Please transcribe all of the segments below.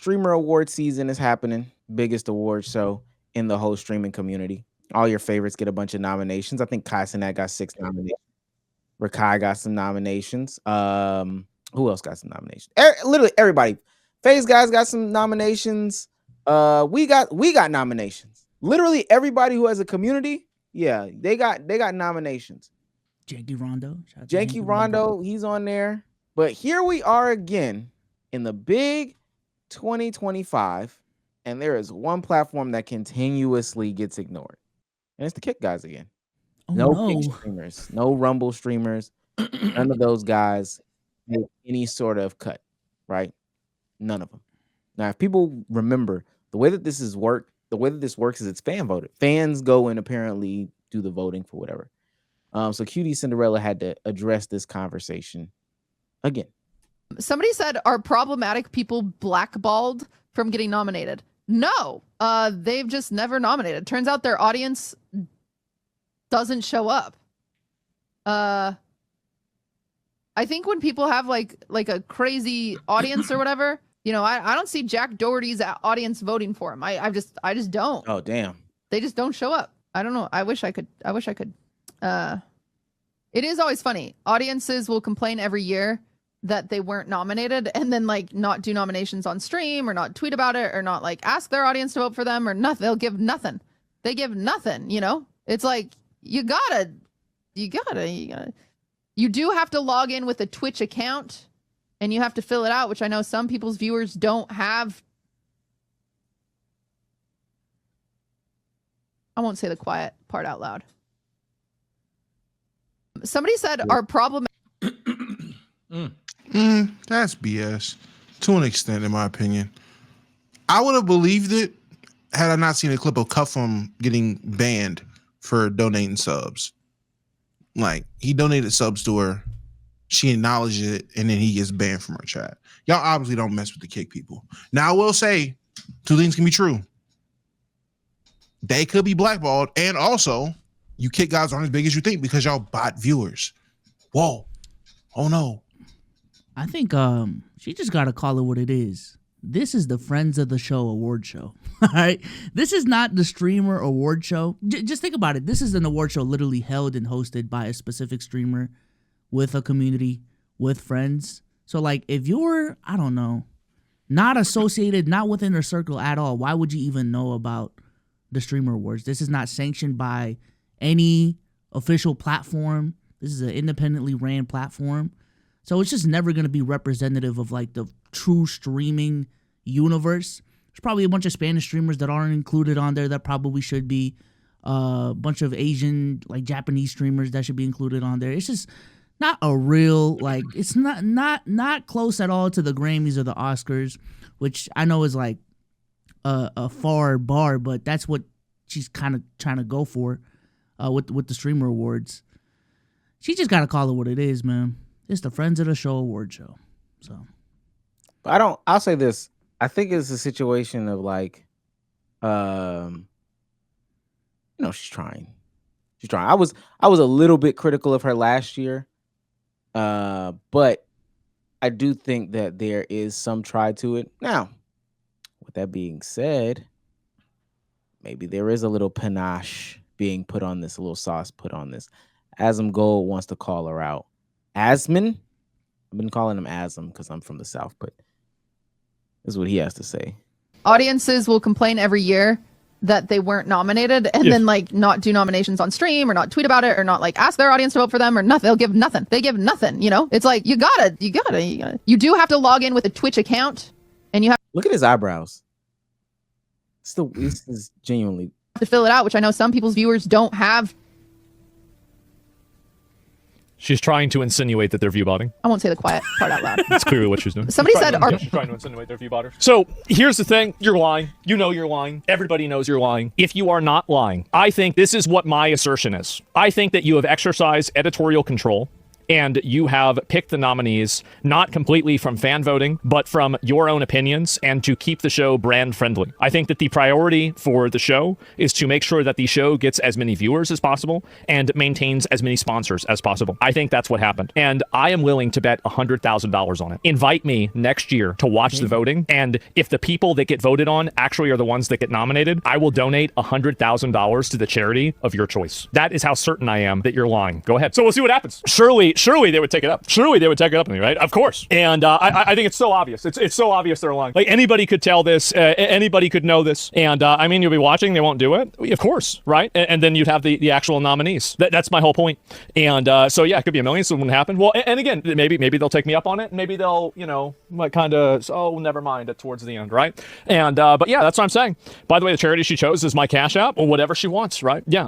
Streamer award season is happening. Biggest award show in the whole streaming community. All your favorites get a bunch of nominations. I think QTCinderella got 6 nominations. Rakai got some nominations. Who else got some nominations? Literally everybody. FaZe guys got some nominations. We got nominations. Literally everybody who has a community, yeah, they got nominations. Janky Rondo. Janky Rondo, he's on there. But here we are again in the big 2025, and there is one platform that continuously gets ignored, and it's the Kick guys again. No Kick streamers, no Rumble streamers, none of those guys make any sort of cut, right? None of them. Now, if people remember the way that this works is it's fan voted. Fans go and apparently do the voting for whatever. So QTCinderella had to address this conversation again. Somebody said, are problematic people blackballed from getting nominated? No, they've just never nominated. Turns out their audience doesn't show up. I think when people have like a crazy audience or whatever, you know, I don't see Jack Doherty's audience voting for him. I just don't. Oh, damn. They just don't show up. I don't know. I wish I could. It is always funny. Audiences will complain every year that they weren't nominated and then like not do nominations on stream or not tweet about it or not like ask their audience to vote for them or nothing. They'll give nothing. They give nothing, you know? It's like you do have to log in with a Twitch account and you have to fill it out, which I know some people's viewers don't have. I won't say the quiet part out loud. Somebody said our problem. That's BS to an extent, in my opinion. I would have believed it had I not seen a clip of Cuffham getting banned for donating subs. Like, he donated subs to her, she acknowledged it, and then he gets banned from her chat. Y'all obviously don't mess with the Kick people. Now, I will say, 2 things can be true. They could be blackballed, and also, you Kick guys aren't as big as you think because y'all bot viewers. Whoa. Oh, no. I think she just got to call it what it is. This is the Friends of the Show award show. All right. This is not the streamer award show. Just think about it. This is an award show literally held and hosted by a specific streamer with a community, with friends. So, like, if you're, I don't know, not associated, not within their circle at all, why would you even know about the streamer awards? This is not sanctioned by any official platform. This is an independently ran platform. So it's just never going to be representative of like the true streaming universe. There's probably a bunch of Spanish streamers that aren't included on there that probably should be. A bunch of Asian, like Japanese streamers that should be included on there. It's just not a real, like, it's not close at all to the Grammys or the Oscars, which I know is like a far bar, but that's what she's kind of trying to go for with the streamer awards. She just got to call it what it is, man. It's the Friends of the Show award show. So, I'll say this. I think it's a situation of like, she's trying. I was a little bit critical of her last year. But I do think that there is some try to it. Now, with that being said, maybe there is a little panache being put on this, a little sauce put on this. Asmongold wants to call her out. Asmon? I've been calling him Asm because I'm from the South, but this is what he has to say. Audiences will complain every year that they weren't nominated and then like not do nominations on stream or not tweet about it or not like ask their audience to vote for them or nothing. They'll give nothing. They give nothing, you know? It's like you do have to log in with a Twitch account and you have look at his eyebrows. This is genuinely to fill it out, which I know some people's viewers don't have. She's trying to insinuate that they're view-botting. I won't say the quiet part out loud. That's clearly what she's doing. Somebody said... She's trying to insinuate they're view-botters. So, here's the thing. You're lying. You know you're lying. Everybody knows you're lying. If you are not lying, I think this is what my assertion is. I think that you have exercised editorial control and you have picked the nominees not completely from fan voting, but from your own opinions and to keep the show brand friendly. I think that the priority for the show is to make sure that the show gets as many viewers as possible and maintains as many sponsors as possible. I think that's what happened. And I am willing to bet $100,000 on it. Invite me next year to watch the voting. And if the people that get voted on actually are the ones that get nominated, I will donate $100,000 to the charity of your choice. That is how certain I am that you're lying. Go ahead. So we'll see what happens. Surely they would take it up. Surely they would take it up with me, right? Of course. And I think it's so obvious. It's so obvious they're lying. Like, anybody could tell this. Anybody could know this. And I mean, you'll be watching. They won't do it. Of course, right? And then you'd have the actual nominees. That's my whole point. And so yeah, it could be a million. So it wouldn't happen. Well, and again, maybe they'll take me up on it. Maybe they'll, like kind of, oh, never mind it towards the end, right? And but yeah, that's what I'm saying. By the way, the charity she chose is my Cash App or whatever she wants, right? Yeah,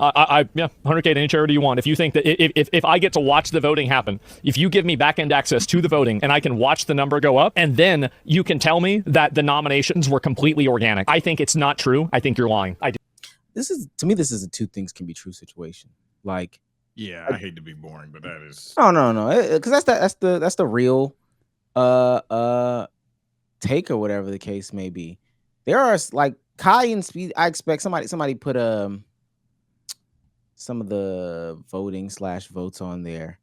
yeah, 100K to any charity you want. If you think that if I get to watch the voting happen, if you give me back end access to the voting and I can watch the number go up, and then you can tell me that the nominations were completely organic. I think it's not true. I think you're lying. This is a two things can be true situation. Like, yeah, I hate to be boring, but that is no, because that's the real take or whatever the case may be. There are like Kai and Speed. I expect somebody put some of the votes on there.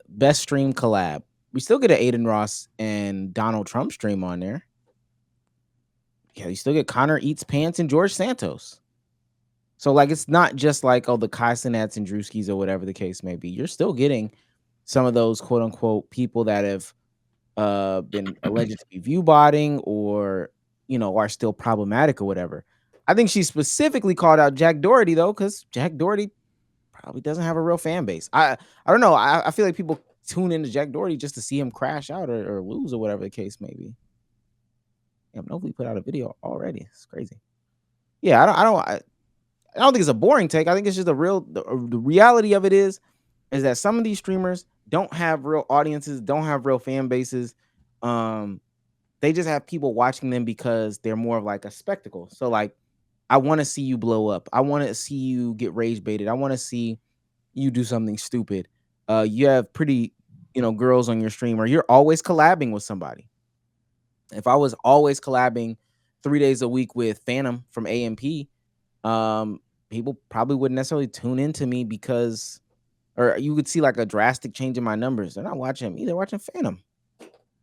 Best stream collab. We still get an Aiden Ross and Donald Trump stream on there. Yeah, you still get Connor Eats Pants and George Santos. So like, it's not just like, the Kai Cenats and Drewskis or whatever the case may be. You're still getting some of those quote unquote people that have been alleged to be view botting or are still problematic or whatever. I think she specifically called out Jack Doherty though, because Jack Doherty probably doesn't have a real fan base. I don't know. I feel like people tune into Jack Doherty just to see him crash out or lose or whatever the case may be. Yeah, nobody put out a video already. It's crazy. Yeah, I don't think it's a boring take. I think it's just the reality of it is that some of these streamers don't have real audiences, don't have real fan bases. They just have people watching them because they're more of like a spectacle. So like, I want to see you blow up. I want to see you get rage baited. I want to see you do something stupid. You have pretty, girls on your stream, or you're always collabing with somebody. If I was always collabing 3 days a week with Phantom from AMP, people probably wouldn't necessarily tune into me because, or you would see like a drastic change in my numbers. They're not watching him either, watching Phantom.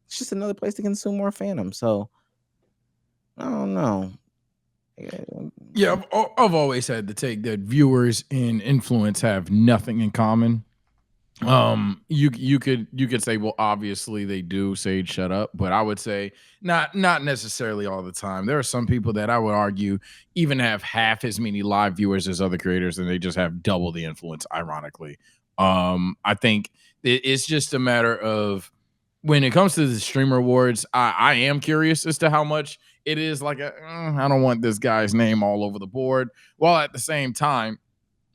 It's just another place to consume more Phantom. So I don't know. Yeah, I've always had the take that viewers and influence have nothing in common. You could say, well, obviously they do. Sage, shut up. But I would say not necessarily all the time. There are some people that I would argue even have half as many live viewers as other creators, and they just have double the influence, ironically. I think it's just a matter of, when it comes to the streamer awards, I am curious as to how much it is like I don't want this guy's name all over the board. While at the same time,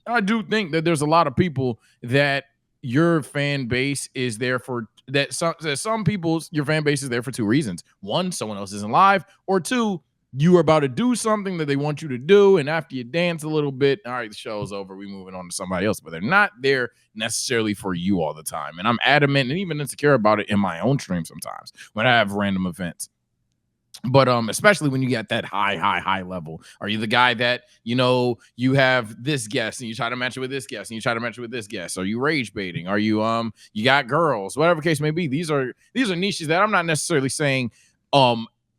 I do think that there's a lot of people that your fan base is there for, that some people's, your fan base is there for two reasons. One, someone else isn't live, or two, you are about to do something that they want you to do, and after you dance a little bit, all right, the show's over, we moving on to somebody else. But they're not there necessarily for you all the time. And I'm adamant and even insecure about it in my own stream sometimes when I have random events. But especially when you get that high level. Are you the guy that, you have this guest and you try to match it with this guest and you try to match it with this guest? Are you rage baiting? Are you you got girls? Whatever case may be. These are niches that I'm not necessarily saying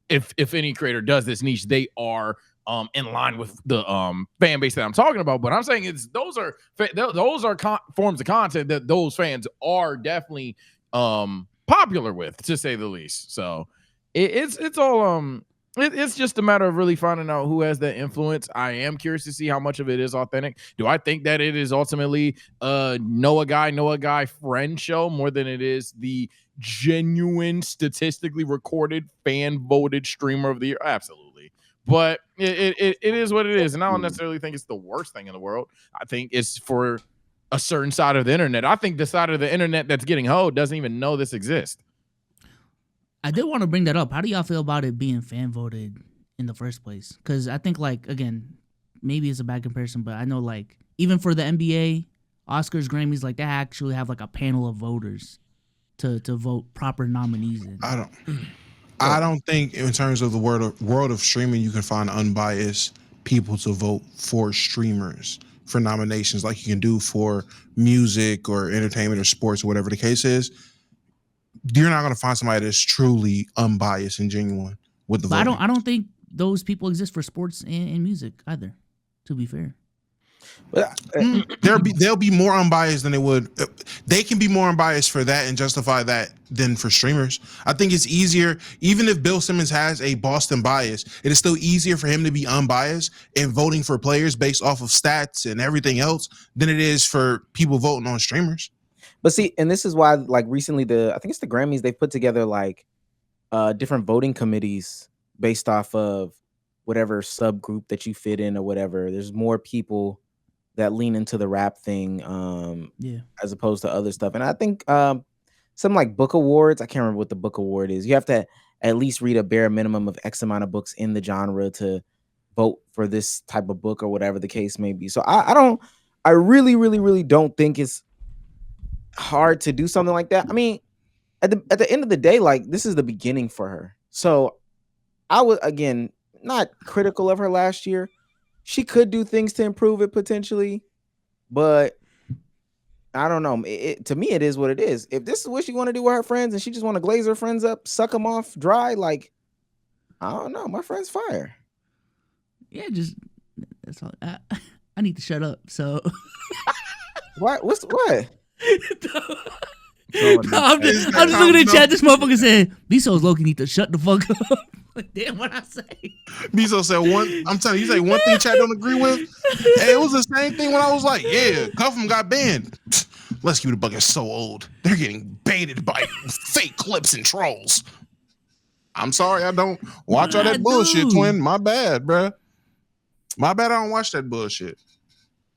if any creator does this niche, they are in line with the fan base that I'm talking about. But I'm saying those are forms of content that those fans are definitely popular with, to say the least. So it's all it's just a matter of really finding out who has that influence. I am curious to see how much of it is authentic. Do I think that it is ultimately Noah Guy friend show more than it is the genuine, statistically recorded, fan voted streamer of the year? Absolutely. But it is what it is, and I don't necessarily think it's the worst thing in the world. I think it's for a certain side of the internet. I think the side of the internet that's getting hoed doesn't even know this exists. I did want to bring that up. How do y'all feel about it being fan voted in the first place? Because I think, like, again, maybe it's a bad comparison, but I know, like, even for the NBA Oscars, Grammys, like they actually have like a panel of voters to vote proper nominees in. I don't think in terms of the world of streaming you can find unbiased people to vote for streamers for nominations like you can do for music or entertainment or sports or whatever the case is. You're not going to find somebody that's truly unbiased and genuine with the But voting. I don't think those people exist for sports and music either, to be fair. But They'll be more unbiased than they would. They can be more unbiased for that and justify that than for streamers. I think it's easier, even if Bill Simmons has a Boston bias, it is still easier for him to be unbiased in voting for players based off of stats and everything else than it is for people voting on streamers. But see, and this is why, like recently, I think it's the Grammys, they put together like different voting committees based off of whatever subgroup that you fit in or whatever. There's more people that lean into the rap thing, as opposed to other stuff. And I think some like book awards, I can't remember what the book award is. You have to at least read a bare minimum of X amount of books in the genre to vote for this type of book or whatever the case may be. So I really don't think it's hard to do something like that. I mean, at the end of the day, like this is the beginning for her. So I was, again, not critical of her last year. She could do things to improve it potentially, but I don't know. To me, it is what it is. If this is what she want to do with her friends and she just want to glaze her friends up, suck them off dry, like, I don't know. My friend's fire. Yeah, just that's all. I need to shut up. So What? What? No, I'm just looking at the chat. This motherfucker said, "Bezos Loki need to shut the fuck up." Like, damn, what I say? Bezos said one. I'm telling you, you say one thing chat don't agree with. Hey, it was the same thing when I was like, yeah, Cuffham got banned. Let's keep the bucket so old. They're getting baited by fake clips and trolls. I'm sorry, I don't watch all that bullshit, twin. My bad, bruh. My bad, I don't watch that bullshit.